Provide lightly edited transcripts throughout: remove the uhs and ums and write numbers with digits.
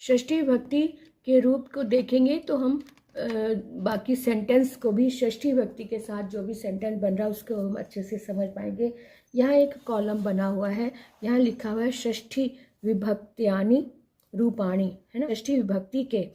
षष्ठी विभक्ति के रूप को देखेंगे तो हम बाकी सेंटेंस को भी षष्ठी विभक्ति के साथ जो भी सेंटेंस बन रहा है उसको हम अच्छे से समझ पाएंगे। यहाँ एक कॉलम बना हुआ है, यहाँ लिखा हुआ है षष्ठी विभक्त्यानि रूपाणि, है ना। षष्ठी विभक्ति के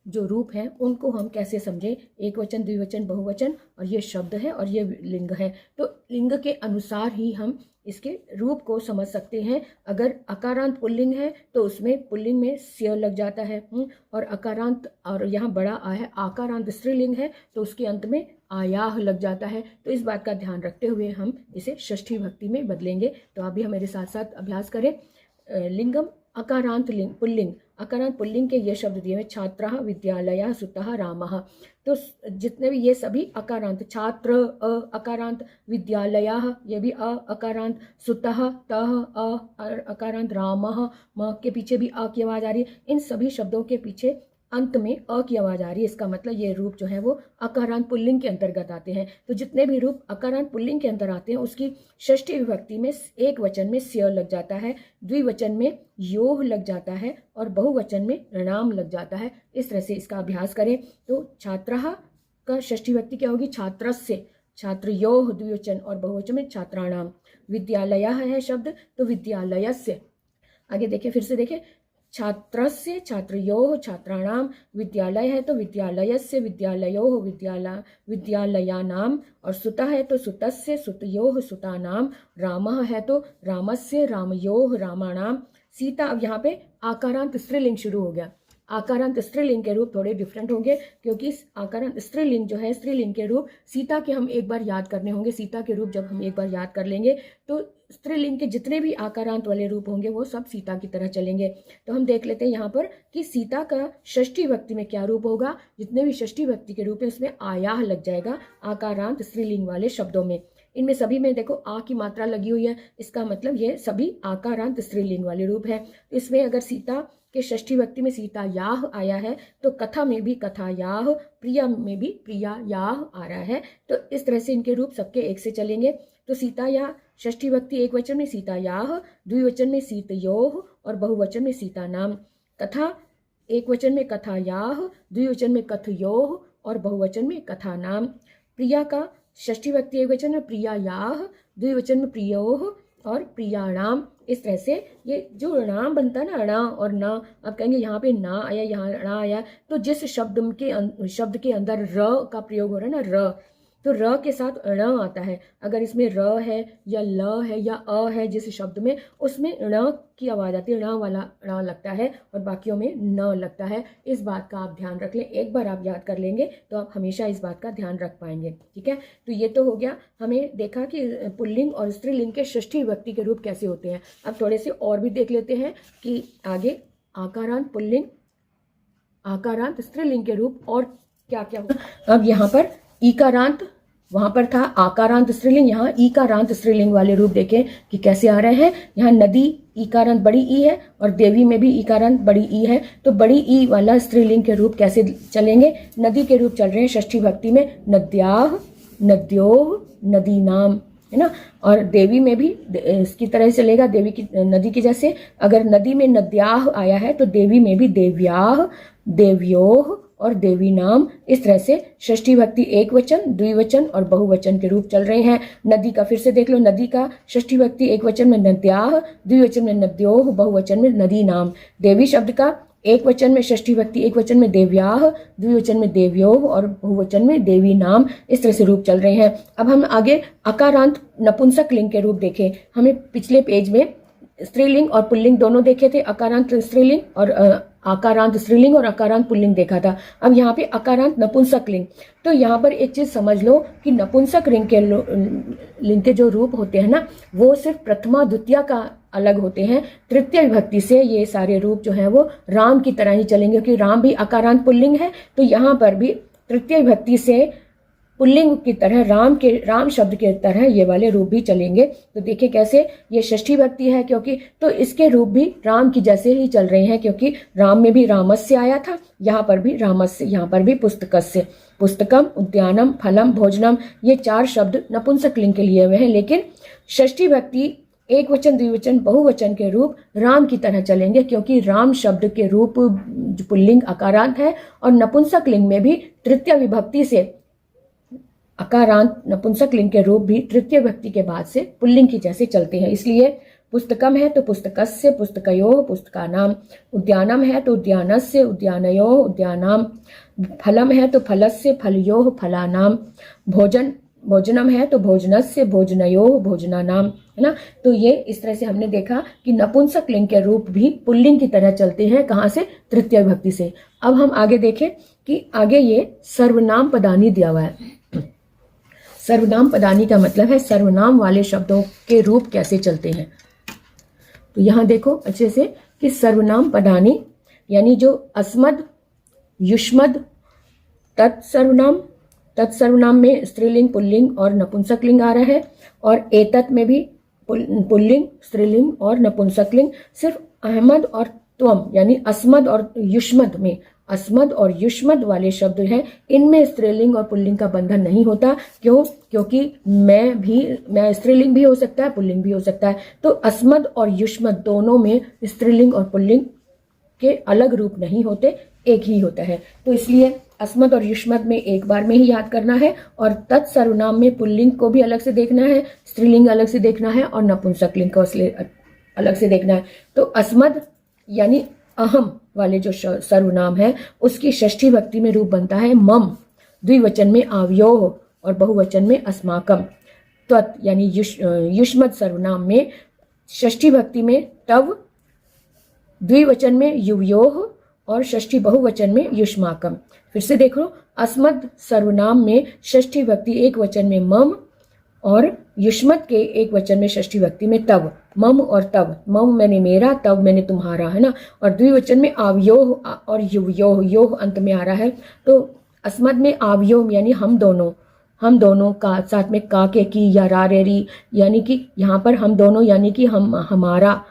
जो रूप हैं उनको हम कैसे समझें, एक वचन, द्विवचन, बहुवचन, और ये शब्द है और ये लिंग है। तो लिंग के अनुसार ही हम इसके रूप को समझ सकते हैं। अगर अकारांत पुल्लिंग है तो उसमें पुल्लिंग में स्य लग जाता है, और अकारांत, और यहाँ बड़ा आ है, आकारांत स्त्रीलिंग है तो उसके अंत में आयाह लग जाता है। तो इस बात का ध्यान रखते हुए हम इसे षष्ठी विभक्ति में बदलेंगे। तो आप भी हमारे साथ साथ अभ्यास करें। लिंगम अकारांत पुल्लिंग, अकारांत पुल्लिंग के ये शब्द दिए हुए, छात्रः विद्यालयः सुतः रामः। तो जितने भी ये सभी अकारांत, छात्र अकारांत, विद्यालयः ये भी अकारांत, सुतः तः अकारांत, रामः म के पीछे भी अ की आवाज आ रही है। इन सभी शब्दों के पीछे अंत में अ की आवाज आ रही है। इसका मतलब ये रूप जो है वो अकारांत पुल्लिंग के अंतर्गत आते हैं। तो जितने भी रूप अकारांत पुल्लिंग के अंतर आते हैं उसकी षष्ठी विभक्ति में एक वचन में स्य लग जाता है, द्विवचन में योह लग जाता है, और बहुवचन में णाम लग जाता है। इस तरह से इसका अभ्यास करें। तो छात्रः का षष्ठी विभक्ति क्या होगी, छात्रस्य, छात्रयोः द्विवचन, और बहुवचन में छात्राणाम। विद्यालयः है शब्द तो विद्यालयस्य। आगे देखिए, फिर से देखिए, छात्रस्य, छात्रयोः, छात्राणाम। विद्यालय है तो विद्यालयस्य, विद्यालयोः, विद्यालयानाम। और सुतः है तो सुतस्य, सुतयोः, सुतानाम। रामः है तो रामस्य, रामयोः, रामाणाम। सीता, अब यहाँ पे आकारांत स्त्रीलिंग शुरू हो गया। आकारांत स्त्रीलिंग के रूप थोड़े डिफरेंट होंगे, क्योंकि आकारांत स्त्रीलिंग जो है, स्त्रीलिंग के रूप सीता के हम एक बार याद करने होंगे। सीता के रूप जब हम एक बार याद कर लेंगे तो स्त्रीलिंग के जितने भी आकारांत वाले रूप होंगे वो सब सीता की तरह चलेंगे। तो हम देख लेते हैं यहाँ पर कि सीता का षष्ठी विभक्ति में क्या रूप होगा। जितने भी षष्ठी विभक्ति के रूप है उसमें आयाह लग जाएगा आकारांत स्त्रीलिंग वाले शब्दों में। इनमें सभी में देखो आ की मात्रा लगी हुई है, इसका मतलब ये सभी आकारांत स्त्रीलिंग वाले रूप है। तो इसमें अगर सीता के षष्ठी विभक्ति में सीता याह आया है तो कथा में भी कथा याह, प्रिया में भी प्रिया याह आ रहा है। तो इस तरह से इनके रूप सबके एक से चलेंगे। तो सीता या षष्ठी विभक्ति एक वचन में सीता याह, द्विवचन में सीतयोः, और बहुवचन में सीता नाम। कथा एक वचन में कथा याह, द्विवचन में कथयोः, और बहुवचन में कथा नाम। प्रिया का षष्ठी विभक्ति एक वचन में प्रिया याह, द्विवचन में प्रियोः, और प्रियाणाम। इस तरह से ये जो णाम बनता है ना, णा और ना, आप कहेंगे यहाँ पे ना आया, यहाँ णा आया, तो जिस शब्द के अंदर र का प्रयोग हो रहा है ना, र, तो र के साथ ण आता है। अगर इसमें र है या ल है या अ है जिस शब्द में, उसमें ण की आवाज आती है, ण वाला ण लगता है और बाकियों में न लगता है। इस बात का आप ध्यान रख लें। एक बार आप याद कर लेंगे तो आप हमेशा इस बात का ध्यान रख पाएंगे। ठीक है, तो ये तो हो गया, हमें देखा कि पुल्लिंग और स्त्रीलिंग के षष्ठी विभक्ति के रूप कैसे होते हैं। अब थोड़े से और भी देख लेते हैं कि आगे आकारांत पुल्लिंग, आकारांत स्त्रीलिंग के रूप और क्या क्या होगा। अब यहाँ पर ईकारांत, वहां पर था आकारांत स्त्रीलिंग, यहाँ ईकारांत स्त्रीलिंग वाले रूप देखें कि कैसे आ रहे हैं। यहाँ नदी ईकारांत बड़ी ई है और देवी में भी ईकारांत बड़ी ई है, तो बड़ी ई वाला स्त्रीलिंग के रूप कैसे चलेंगे। नदी के रूप चल रहे हैं षष्ठी विभक्ति में, नद्याः, नद्योः, नदीनाम, है ना। और देवी में भी इसकी तरह चलेगा, देवी की, नदी की जैसे। अगर नदी में नद्याः आया है तो देवी में भी देव्याः, देव्योः, और देवी नाम। इस तरह से षष्ठी विभक्ति एक वचन, द्विवचन और बहुवचन के रूप चल रहे हैं। नदी का फिर से देख लो, नदी का षष्ठी विभक्ति एक वचन में नद्याः, द्विवचन में नद्योः, बहुवचन में नदी नाम। देवी शब्द का एक वचन में षष्ठी विभक्ति एक वचन में देव्याः, द्विवचन में देव्योः, और बहुवचन में देवी नाम। इस तरह से रूप चल रहे हैं। अब हम आगे अकारांत नपुंसक लिंग के रूप देखें। हमें पिछले पेज में स्त्रीलिंग और पुल्लिंग दोनों देखे थे, अकारांत स्त्रीलिंग और आकारांत स्त्रीलिंग और आकारांत पुल्लिंग देखा था। अब यहाँ पे अकारांत नपुंसक लिंग। तो यहाँ पर एक चीज समझ लो कि नपुंसक लिंग के जो रूप होते हैं ना, वो सिर्फ प्रथमा द्वितीया का अलग होते हैं। तृतीय विभक्ति से ये सारे रूप जो है वो राम की तरह ही चलेंगे, क्योंकि राम भी अकारांत पुल्लिंग है। तो यहाँ पर भी तृतीय विभक्ति से पुल्लिंग की तरह राम शब्द के तरह ये वाले रूप भी चलेंगे। तो देखिए कैसे, ये षष्ठी विभक्ति है क्योंकि, तो इसके रूप भी राम की जैसे ही चल रहे हैं, क्योंकि राम में भी रामस्य आया था, यहाँ पर भी रामस्य, यहाँ पर भी पुस्तकस्य। पुस्तकम, उद्यानम, फलम, भोजनम, ये चार शब्द नपुंसक लिंग के लिए हुए हैं। लेकिन षष्ठी विभक्ति एक वचन, द्विवचन, बहुवचन के रूप राम की तरह चलेंगे, क्योंकि राम शब्द के रूप पुल्लिंग अकारांत है और नपुंसक लिंग में भी तृतीय विभक्ति से अकारांत नपुंसक लिंग के रूप भी तृतीय विभक्ति के बाद से पुल्लिंग की जैसे चलते हैं। इसलिए पुस्तकम है तो पुस्तकस्य पुस्तकयोः पुस्तकानाम, उद्यानम है तो उद्यानस्य उद्यानयोः उद्यानाम, फलम है तो फलस्य फलयोः फलानाम, भोजनम है तो भोजनस्य भोजनयोः भोजनानाम, है ना। तो ये इस तरह से हमने देखा कि नपुंसक लिंग के रूप भी पुल्लिंग की तरह चलते हैं। कहाँ से? तृतीय विभक्ति से। अब हम आगे देखें कि आगे ये सर्वनाम पदानी दिया हुआ है। सर्वनाम पदानी का मतलब है सर्वनाम वाले शब्दों के रूप कैसे चलते हैं। तो यहाँ देखो अच्छे से कि सर्वनाम पदानी यानी जो अस्मद, युष्मद, तत्सर्वनाम में स्त्रीलिंग, पुल्लिंग और नपुंसकलिंग आ रहा है, और एतत् में भी पुल्लिंग, स्त्रीलिंग और नपुंसकलिंग। सिर्फ अहमद और त्वम यानी अस्मद और युष्मद में, अस्मद और युष्मद वाले शब्द हैं, इनमें स्त्रीलिंग और पुल्लिंग का बंधन नहीं होता। क्यों? क्योंकि मैं स्त्रीलिंग भी हो सकता है, पुल्लिंग भी हो सकता है। तो अस्मद और युष्मद दोनों में स्त्रीलिंग और पुल्लिंग के अलग रूप नहीं होते, एक ही होता है। तो इसलिए अस्मद और युष्मद में एक बार में ही याद करना है, और तत्सर्वनाम में पुल्लिंग को भी अलग से देखना है, स्त्रीलिंग अलग से देखना है और नपुंसकलिंग को अलग से देखना है। तो अस्मद यानी अहम वाले जो सर्वनाम है उसकी षष्ठी भक्ति में रूप बनता है मम, द्विवचन में आवयोः और बहुवचन में अस्माकम। त्वत् यानी युष्मद सर्वनाम में षष्ठी भक्ति में तव, द्विवचन में युवयोः और षष्ठी बहुवचन में युष्माकम। फिर से देखो, अस्मद सर्वनाम में षष्ठी भक्ति एक वचन में मम और युष्मद के एक वचन में षष्ठी भक्ति में तव, मम और तव, मम मैंने मेरा, तव मैंने तुम्हारा, है ना। और द्विवचन में आवयोः और युवयोः, योः अंत में आ रहा है। तो अस्मद में आवयोः यानी हम दोनों का साथ में का के की या रा रे री, यानी कि यहाँ पर हम दोनों यानी कि हमारा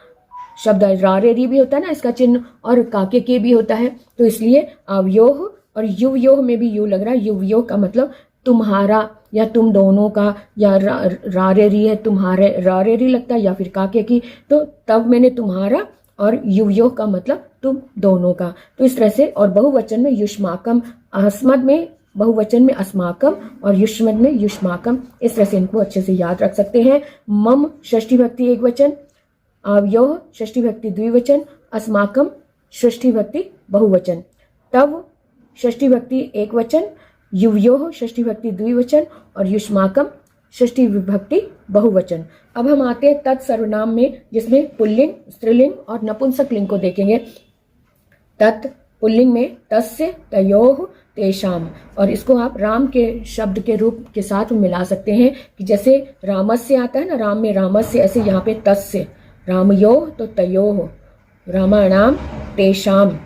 शब्द रा रे री भी होता है ना इसका चिन्ह, और काके के भी होता है। तो इसलिए आवयोः और युवयोः में भी यू लग रहा है। युवयोः का मतलब तुम्हारा या तुम दोनों का, या रा रे री है तुम्हारे, रा रे री लगता है, या फिर काके की। तो तब मैंने तुम्हारा, और युवयोः का मतलब तुम दोनों का। तो इस तरह से। और बहुवचन में युष्माकम, अस्मद में बहुवचन में अस्माकम और युष्मद में युष्माकम। इस तरह से इनको अच्छे से याद रख सकते हैं। मम षष्ठी भक्ति एक वचन, आवयोः षष्ठी भक्ति द्विवचन, अस्माकम षष्ठी भक्ति बहुवचन, तव षष्ठी भक्ति एक वचन, युवयोः षष्ठी भक्ति द्विवचन और युष्माकम षष्ठी विभक्ति बहुवचन। अब हम आते हैं तत्सर्वनाम में, जिसमें पुल्लिंग, स्त्रीलिंग और नपुंसकलिंग को देखेंगे। तत् पुल्लिंग में तस्य, तयोः, तेषाम, और इसको आप राम के शब्द के रूप के साथ मिला सकते हैं कि जैसे रामस्य आता है ना, राम में रामस्य, ऐसे यहाँ पे तस्य, रामयोः तो तयोः, रामाणाम तेषाम।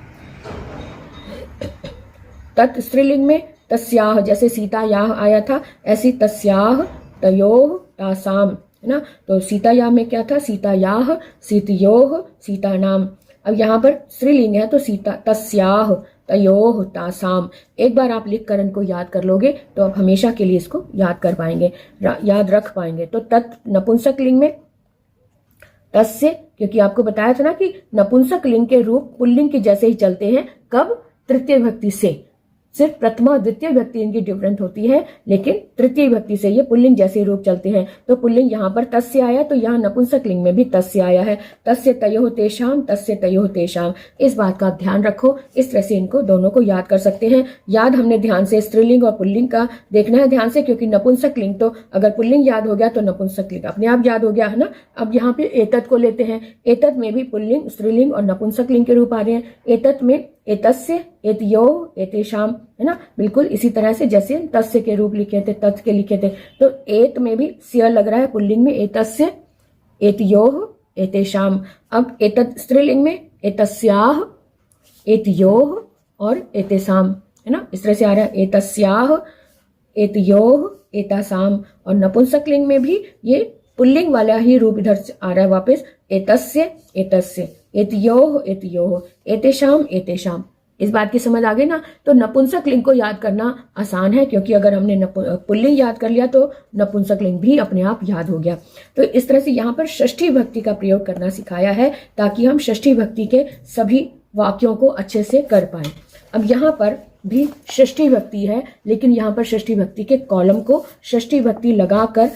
तत् स्त्रीलिंग में तस्याः, जैसे सीतायाः आया था, ऐसी तस्याः, तयोः, तासाम, है ना। तो सीतायाः में क्या था? सीतायाः, सीतयोः, सीतानाम। अब यहाँ पर स्त्रीलिंग है तो सीता, तस्याः, तयोः, तासाम। एक बार आप लिख कर इनको याद कर लोगे तो आप हमेशा के लिए इसको याद कर पाएंगे, याद रख पाएंगे। तो तत् नपुंसक लिंग में तस्य, क्योंकि आपको बताया था ना कि नपुंसक लिंग के रूप पुल्लिंग के जैसे ही चलते हैं। कब? तृतीय विभक्ति से। सिर्फ प्रथमा द्वितीय विभक्ति इनकी डिफरेंट होती है, लेकिन तृतीय विभक्ति से ये पुल्लिंग जैसे रूप चलते हैं। तो पुल्लिंग यहाँ पर तस्य आया, तो यहाँ नपुंसक लिंग में भी तस्य आया है। तस्य तयोः तेषाम, तस्य तयोः तेषाम। इस बात का ध्यान रखो। इस तरह से इनको दोनों को याद कर सकते हैं। याद हमने ध्यान से स्त्रीलिंग और पुल्लिंग का देखना है ध्यान से, क्योंकि नपुंसक लिंग तो अगर पुल्लिंग याद हो गया तो नपुंसक लिंग अपने आप याद हो गया, है ना। अब यहाँ पे एतत् को लेते हैं। एतत् में भी पुल्लिंग, स्त्रीलिंग और नपुंसक लिंग के रूप आ रहे हैं। एतत् में एतस्य, एतयोः, एतेषाम, है ना। बिल्कुल इसी तरह से जैसे तस्य के रूप लिखे थे, तत् के लिखे थे। तो एत में भी स्य लग रहा है पुल्लिंग में, एतस्य, एतयोः, एतेषाम। अब एतत् स्त्रीलिंग में एतस्याः, एतयोः और एतेषाम, है ना। इस तरह से आ रहा है एतस्याः, एतयोः, एतासाम। और नपुंसक लिंग में भी ये पुल्लिंग वाला ही रूप इधर से आ रहा है वापस, एतस्य, एतस्य, एतयोः, एतयोः, एतेषाम, एतेषाम। इस बात की समझ आ गई ना। तो नपुंसक लिंग को याद करना आसान है, क्योंकि अगर हमने पुल्लिंग याद कर लिया तो नपुंसक लिंग भी अपने आप याद हो गया। तो इस तरह से यहाँ पर षष्ठी विभक्ति का प्रयोग करना सिखाया है, ताकि हम षष्ठी विभक्ति के सभी वाक्यों को अच्छे से कर पाए। अब यहाँ पर भी षष्ठी विभक्ति है, लेकिन यहाँ पर षष्ठी विभक्ति के कॉलम को षष्ठी विभक्ति लगाकर